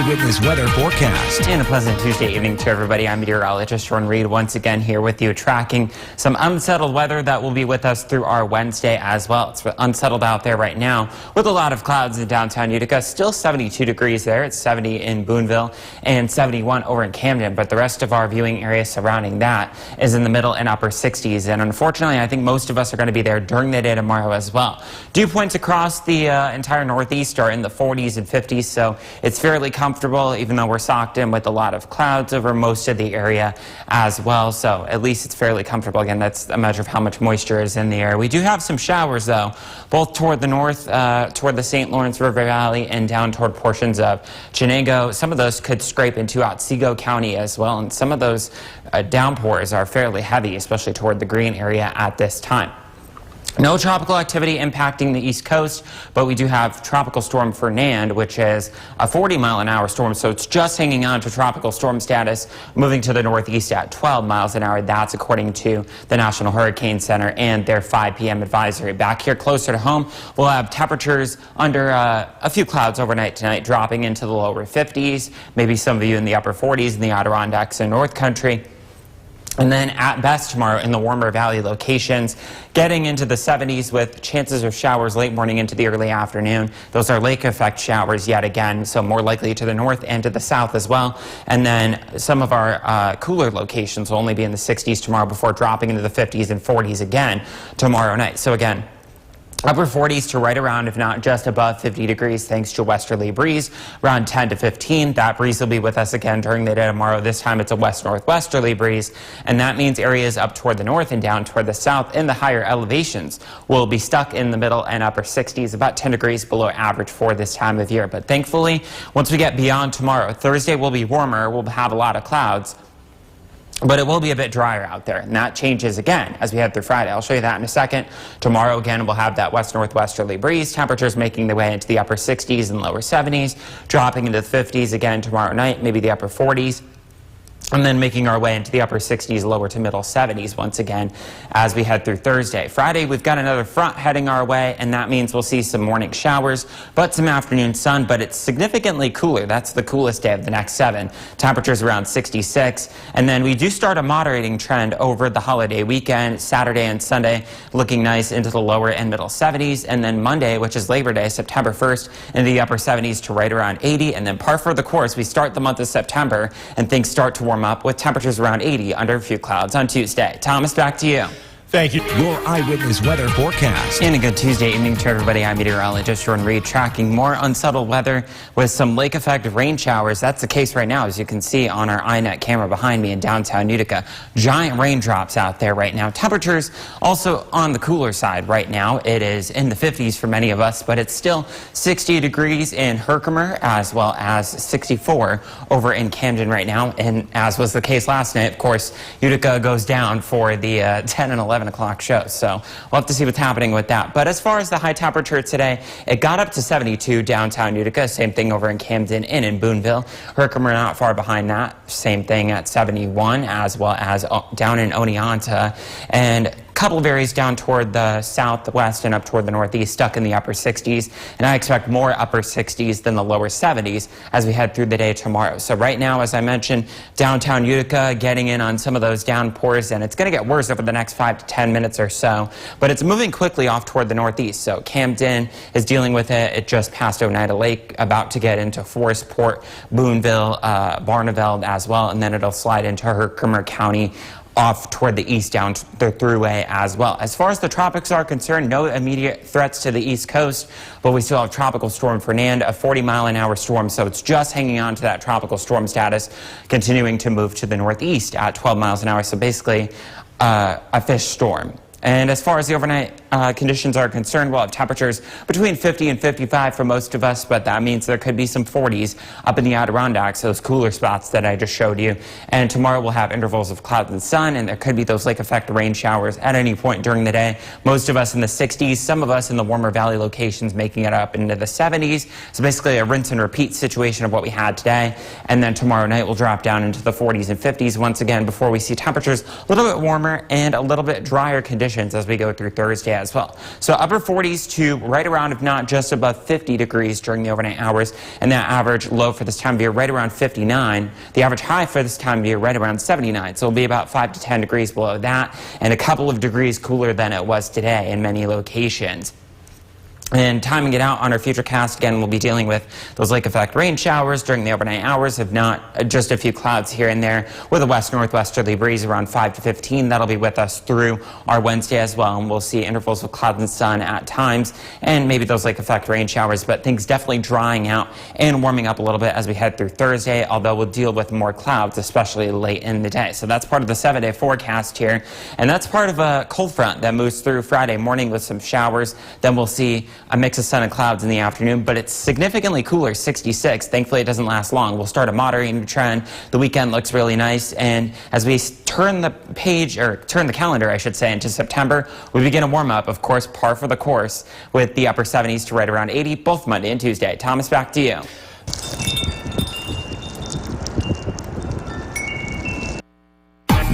Eyewitness Weather forecast. And a pleasant Tuesday evening to everybody. I'm meteorologist Sean Reed once again here with you, tracking some unsettled weather that will be with us through our Wednesday as well. It's unsettled out there right now with a lot of clouds in downtown Utica. Still 72 degrees there. It's 70 in Boonville and 71 over in Camden. But the rest of our viewing area surrounding that is in the middle and upper 60s. And unfortunately, I think most of us are going to be there during the day tomorrow as well. Dew points across the entire Northeast are in the 40s and 50s, so it's fairly comfortable, even though we're socked in with a lot of clouds over most of the area as well. So at least it's fairly comfortable. Again, that's a measure of how much moisture is in the air. We do have some showers, though, both toward the north, toward the St. Lawrence River Valley, and down toward portions of Chenango. Some of those could scrape into Otsego County as well, and some of those downpours are fairly heavy, especially toward the Green area at this time. No tropical activity impacting the East Coast, but we do have Tropical Storm Fernand, which is a 40-mile-an-hour storm, so it's just hanging on to tropical storm status, moving to the northeast at 12 miles an hour. That's according to the National Hurricane Center and their 5 p.m. advisory. Back here closer to home, we'll have temperatures under a few clouds overnight tonight, dropping into the lower 50s, maybe some of you in the upper 40s in the Adirondacks and North Country. And then at best tomorrow in the warmer valley locations, getting into the 70s with chances of showers late morning into the early afternoon. Those are lake effect showers yet again, so more likely to the north and to the south as well. And then some of our cooler locations will only be in the 60s tomorrow before dropping into the 50s and 40s again tomorrow night. So again, upper 40s to right around, if not just above 50 degrees, thanks to a westerly breeze, around 10 to 15. That breeze will be with us again during the day tomorrow. This time it's a west-northwesterly breeze, and that means areas up toward the north and down toward the south in the higher elevations will be stuck in the middle and upper 60s, about 10 degrees below average for this time of year. But thankfully, once we get beyond tomorrow, Thursday will be warmer. We'll have a lot of clouds, but it will be a bit drier out there, and that changes again as we head through Friday. I'll show you that in a second. Tomorrow, again, we'll have that west-northwesterly breeze. Temperatures making their way into the upper 60s and lower 70s, dropping into the 50s again tomorrow night, maybe the upper 40s. And then making our way into the upper 60s, lower to middle 70s once again as we head through Thursday. Friday, we've got another front heading our way, and that means we'll see some morning showers, but some afternoon sun, but it's significantly cooler. That's the coolest day of the next 7. Temperatures around 66. And then we do start a moderating trend over the holiday weekend, Saturday and Sunday, looking nice into the lower and middle 70s. And then Monday, which is Labor Day, September 1st, in the upper 70s to right around 80. And then par for the course, we start the month of September, and things start to warm up with temperatures around 80 under a few clouds on Tuesday. Thomas, back to you. Thank you. Your Eyewitness Weather forecast. And a good Tuesday evening to everybody. I'm meteorologist Sean Reed, tracking more unsettled weather with some lake effect rain showers. That's the case right now, as you can see on our iNet camera behind me in downtown Utica. Giant raindrops out there right now. Temperatures also on the cooler side right now. It is in the 50s for many of us, but it's still 60 degrees in Herkimer as well as 64 over in Camden right now. And as was the case last night, of course, Utica goes down for the 10 and 11 o'clock shows, so we'll have to see what's happening with that. But as far as the high temperature today, it got up to 72 downtown Utica, same thing over in Camden and in Boonville. Herkimer not far behind that, same thing at 71, as well as down in Oneonta, and couple of areas down toward the southwest and up toward the northeast stuck in the upper 60s, and I expect more upper 60s than the lower 70s as we head through the day tomorrow. So right now, as I mentioned, downtown Utica getting in on some of those downpours, and it's going to get worse over the next 5 to 10 minutes or so, but it's moving quickly off toward the northeast. So Camden is dealing with it. It just passed Oneida Lake, about to get into Forestport, Boonville, Barneveld as well, and then it'll slide into Herkimer County off toward the east down the thruway as well. As far as the tropics are concerned, no immediate threats to the east coast, but we still have Tropical Storm Fernand, a 40-mile-an-hour storm, so it's just hanging on to that tropical storm status, continuing to move to the northeast at 12 miles an hour, so basically a fish storm. And as far as the overnight conditions are concerned, we'll have temperatures between 50 and 55 for most of us, but that means there could be some 40s up in the Adirondacks, those cooler spots that I just showed you. And tomorrow we'll have intervals of clouds and sun, and there could be those lake effect rain showers at any point during the day. Most of us in the 60s, some of us in the warmer valley locations making it up into the 70s. So basically a rinse and repeat situation of what we had today. And then tomorrow night we'll drop down into the 40s and 50s once again before we see temperatures a little bit warmer and a little bit drier conditions as we go through Thursday as well. So upper 40s to right around, if not just above 50 degrees during the overnight hours, and that average low for this time of year right around 59. The average high for this time of year right around 79. So it'll be about 5 to 10 degrees below that, and a couple of degrees cooler than it was today in many locations. And timing it out on our future cast, again, we'll be dealing with those lake effect rain showers during the overnight hours, if not just a few clouds here and there, with a west-northwesterly breeze around 5 to 15. That'll be with us through our Wednesday as well, and we'll see intervals of clouds and sun at times, and maybe those lake effect rain showers, but things definitely drying out and warming up a little bit as we head through Thursday, although we'll deal with more clouds, especially late in the day. So that's part of the 7-day forecast here, and that's part of a cold front that moves through Friday morning with some showers. Then we'll see a mix of sun and clouds in the afternoon, but it's significantly cooler, 66. Thankfully, it doesn't last long. We'll start a moderating trend. The weekend looks really nice, and as we turn the page, or turn the calendar, I should say, into September, we begin a warm-up, of course, par for the course, with the upper 70s to right around 80, both Monday and Tuesday. Thomas, back to you.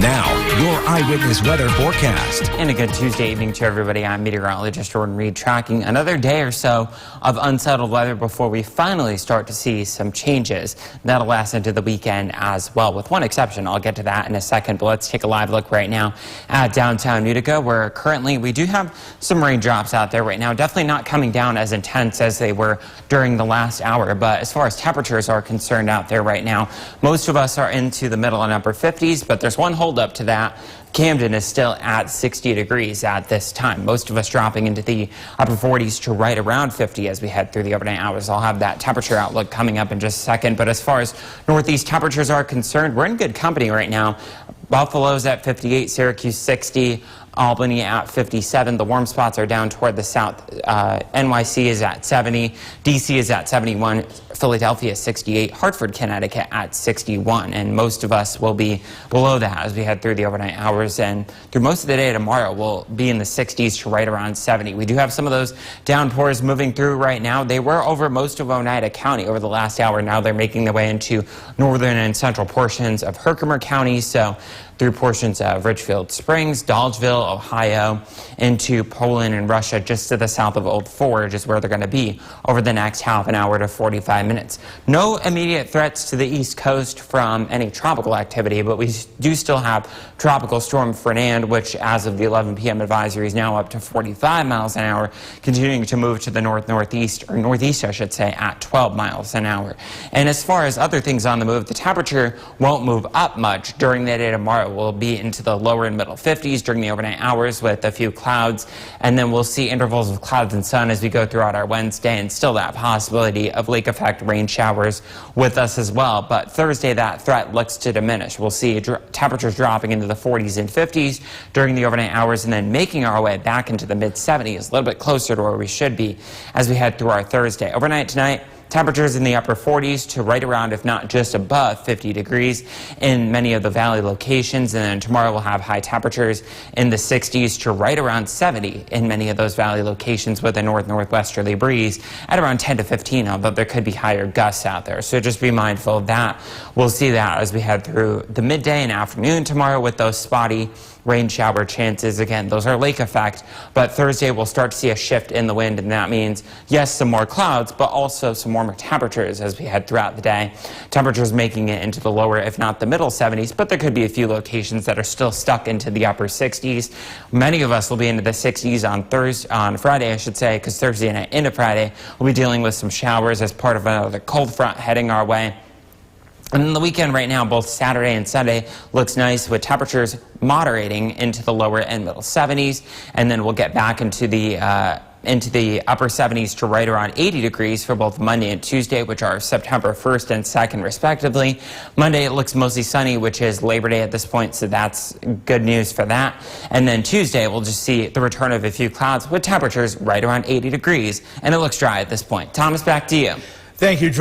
Now, your eyewitness weather forecast. And a good Tuesday evening to everybody. I'm meteorologist Jordan Reed, tracking another day or so of unsettled weather before we finally start to see some changes. That'll last into the weekend as well, with one exception. I'll get to that in a second, but let's take a live look right now at downtown Utica, where currently we do have some raindrops out there right now. Definitely not coming down as intense as they were during the last hour, but as far as temperatures are concerned out there right now, most of us are into the middle and upper 50s, but there's one hold up to that. Camden is still at 60 degrees at this time. Most of us dropping into the upper 40s to right around 50 as we head through the overnight hours. I'll have that temperature outlook coming up in just a second. But as far as northeast temperatures are concerned, we're in good company right now. Buffalo's at 58, Syracuse 60, Albany at 57. The warm spots are down toward the south. NYC is at 70. DC is at 71. Philadelphia 68. Hartford, Connecticut at 61. And most of us will be below that as we head through the overnight hours. And through most of the day tomorrow, we'll be in the 60s to right around 70. We do have some of those downpours moving through right now. They were over most of Oneida County over the last hour. Now they're making their way into northern and central portions of Herkimer County. So through portions of Richfield Springs, Dodgeville, Ohio, into Poland and Russia, just to the south of Old Forge is where they're going to be over the next half an hour to 45 minutes. No immediate threats to the East Coast from any tropical activity, but we do still have Tropical Storm Fernand, which as of the 11 p.m. advisory is now up to 45 miles an hour, continuing to move to the northeast, or northeast, I should say, at 12 miles an hour. And as far as other things on the move, the temperature won't move up much during the day tomorrow. We'll be into the lower and middle 50s during the overnight hours with a few clouds, and then we'll see intervals of clouds and sun as we go throughout our Wednesday, and still that possibility of lake effect rain showers with us as well. But Thursday, that threat looks to diminish. We'll see temperatures dropping into the 40s and 50s during the overnight hours, and then making our way back into the mid 70s, a little bit closer to where we should be as we head through our Thursday. Overnight tonight, temperatures in the upper 40s to right around, if not just above, 50 degrees in many of the valley locations. And then tomorrow we'll have high temperatures in the 60s to right around 70 in many of those valley locations, with a north-northwesterly breeze at around 10 to 15, although there could be higher gusts out there. So just be mindful of that. We'll see that as we head through the midday and afternoon tomorrow with those spotty rain shower chances. Again, those are lake effect, but Thursday we'll start to see a shift in the wind, and that means, yes, some more clouds, but also some warmer temperatures as we head throughout the day. Temperatures making it into the lower, if not the middle 70s, but there could be a few locations that are still stuck into the upper 60s. Many of us will be into the 60s on Friday, I should say, because Thursday night into Friday, we'll be dealing with some showers as part of another cold front heading our way. And then the weekend right now, both Saturday and Sunday, looks nice with temperatures moderating into the lower and middle 70s. And then we'll get back into the upper 70s to right around 80 degrees for both Monday and Tuesday, which are September 1st and 2nd, respectively. Monday, it looks mostly sunny, which is Labor Day at this point, so that's good news for that. And then Tuesday, we'll just see the return of a few clouds with temperatures right around 80 degrees, and it looks dry at this point. Thomas, back to you. Thank you, George.